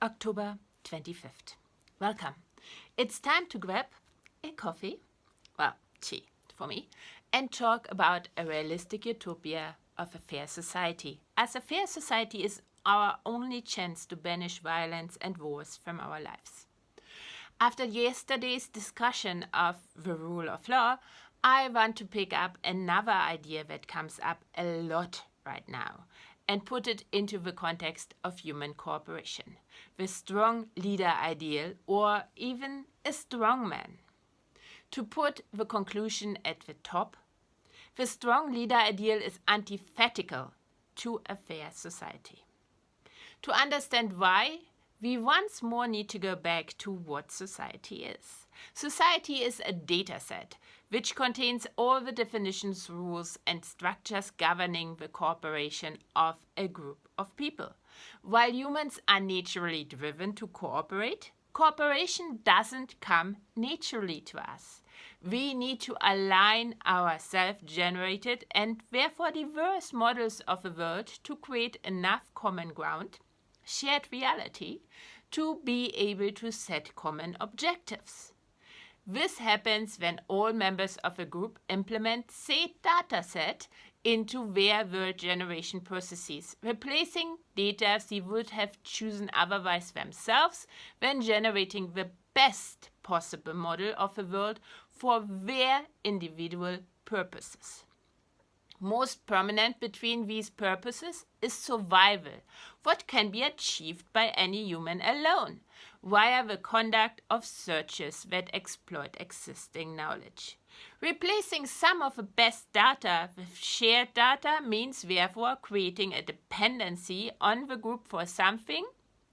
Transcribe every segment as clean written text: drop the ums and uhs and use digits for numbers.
October 25th. Welcome. It's time to grab a coffee, well, tea for me, and talk about a realistic utopia of a fair society, as a fair society is our only chance to banish violence and wars from our lives. After yesterday's discussion of the rule of law, I want to pick up another idea that comes up a lot right now and put it into the context of human cooperation, the strong leader ideal, or even a strong man. To put the conclusion at the top, the strong leader ideal is antithetical to a fair society. To understand why, we once more need to go back to what society is. Society is a data set which contains all the definitions, rules, and structures governing the cooperation of a group of people. While humans are naturally driven to cooperate, cooperation doesn't come naturally to us. We need to align our self-generated and therefore diverse models of the world to create enough common ground, shared reality, to be able to set common objectives. This happens when all members of a group implement said dataset into their world generation processes, replacing data they would have chosen otherwise themselves when generating the best possible model of the world for their individual purposes. Most prominent between these purposes is survival, what can be achieved by any human alone, via the conduct of searches that exploit existing knowledge. Replacing some of the best data with shared data means therefore creating a dependency on the group for something,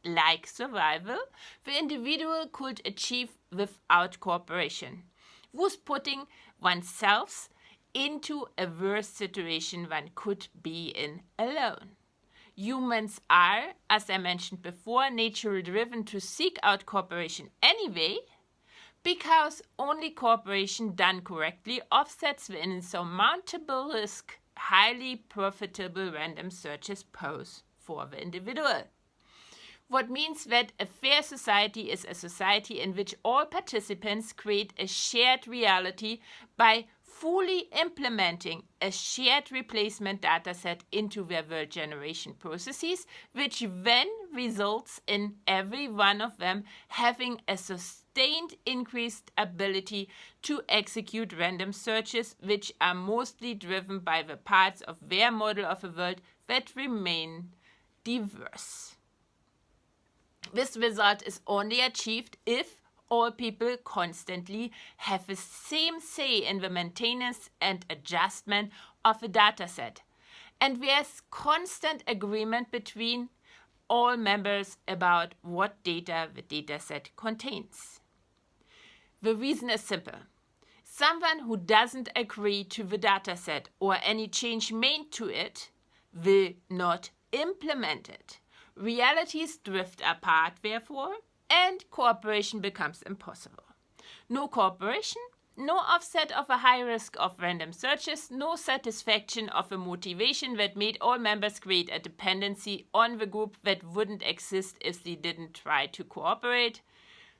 like survival, the individual could achieve without cooperation, thus putting oneself into a worse situation one could be in alone. Humans are, as I mentioned before, naturally driven to seek out cooperation anyway, because only cooperation done correctly offsets the insurmountable risk highly profitable random searches pose for the individual. What means that a fair society is a society in which all participants create a shared reality by fully implementing a shared replacement dataset into their world generation processes, which then results in every one of them having a sustained increased ability to execute random searches, which are mostly driven by the parts of their model of a world that remain diverse. This result is only achieved if all people constantly have the same say in the maintenance and adjustment of a dataset, and there's constant agreement between all members about what data the dataset contains. The reason is simple. Someone who doesn't agree to the dataset or any change made to it will not implement it. Realities drift apart, therefore, and cooperation becomes impossible. No cooperation, no offset of a high risk of random searches, no satisfaction of a motivation that made all members create a dependency on the group that wouldn't exist if they didn't try to cooperate.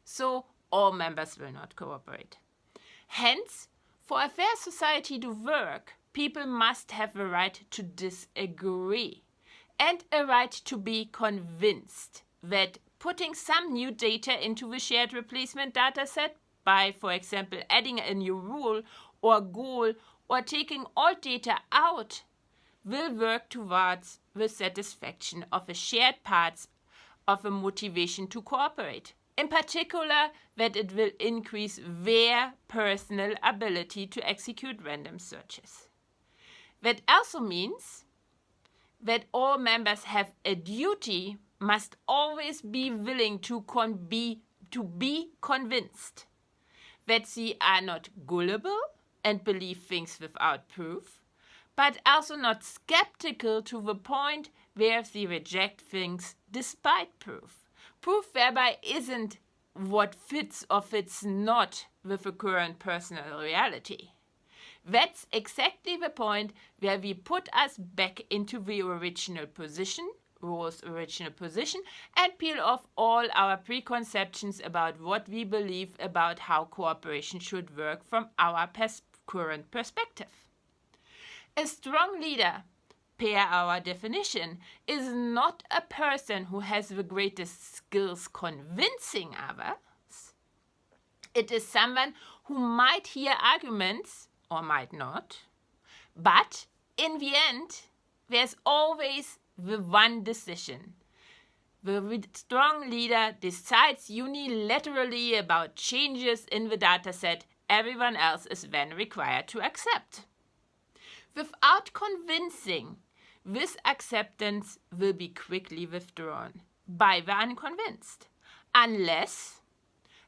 So all members will not cooperate. Hence, for a fair society to work, people must have the right to disagree and a right to be convinced that putting some new data into the shared replacement dataset by, for example, adding a new rule or goal or taking all data out will work towards the satisfaction of the shared parts of a motivation to cooperate. In particular, that it will increase their personal ability to execute random searches. That also means that all members have a duty, must always be willing to be convinced that they are not gullible and believe things without proof, but also not skeptical to the point where they reject things despite proof. Proof thereby isn't what fits or fits not with the current personal reality. That's exactly the point where we put us back into the original position Rose's original position and peel off all our preconceptions about what we believe about how cooperation should work from our current perspective. A strong leader, per our definition, is not a person who has the greatest skills convincing others. It is someone who might hear arguments or might not, but in the end, there's always the one decision. The strong leader decides unilaterally about changes in the dataset everyone else is then required to accept. Without convincing, this acceptance will be quickly withdrawn by the unconvinced, unless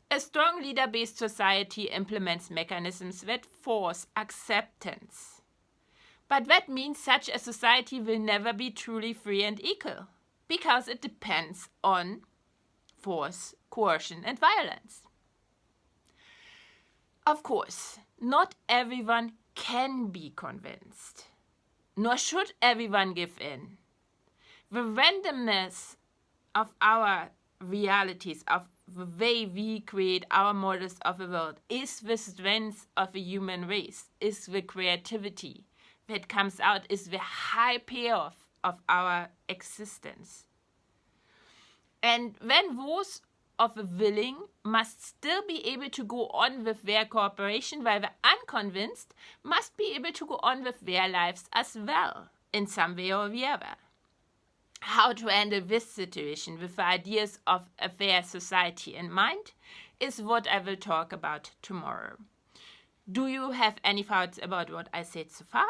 a strong leader-based society implements mechanisms that force acceptance. But that means such a society will never be truly free and equal, because it depends on force, coercion, and violence. Of course, not everyone can be convinced, nor should everyone give in. The randomness of our realities, of the way we create our models of the world, is the strength of the human race, is the creativity that comes out, is the high payoff of our existence. And then those of the willing must still be able to go on with their cooperation, while the unconvinced must be able to go on with their lives as well, in some way or the other. How to handle this situation with the ideas of a fair society in mind is what I will talk about tomorrow. Do you have any thoughts about what I said so far?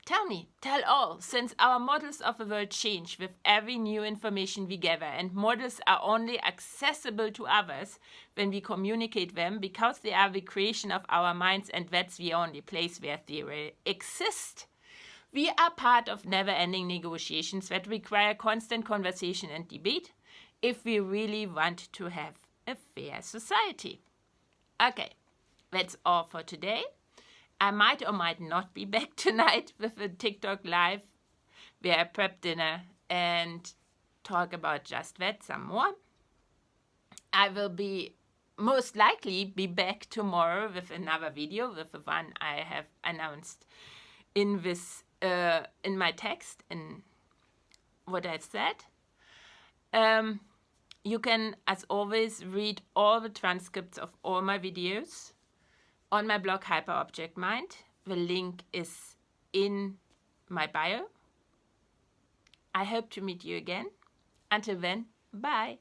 Tell me, tell all, since our models of the world change with every new information we gather, and models are only accessible to others when we communicate them, because they are the creation of our minds and that's the only place where they exist. We are part of never-ending negotiations that require constant conversation and debate if we really want to have a fair society. Okay, that's all for today. I might or might not be back tonight with a TikTok live where I prep dinner and talk about just that some more. I will most likely be back tomorrow with another video, with the one I have announced in this in my text, in what I said. You can, as always, read all the transcripts of all my videos on my blog Hyperobject Mind. The link is in my bio. I hope to meet you again. Until then, bye.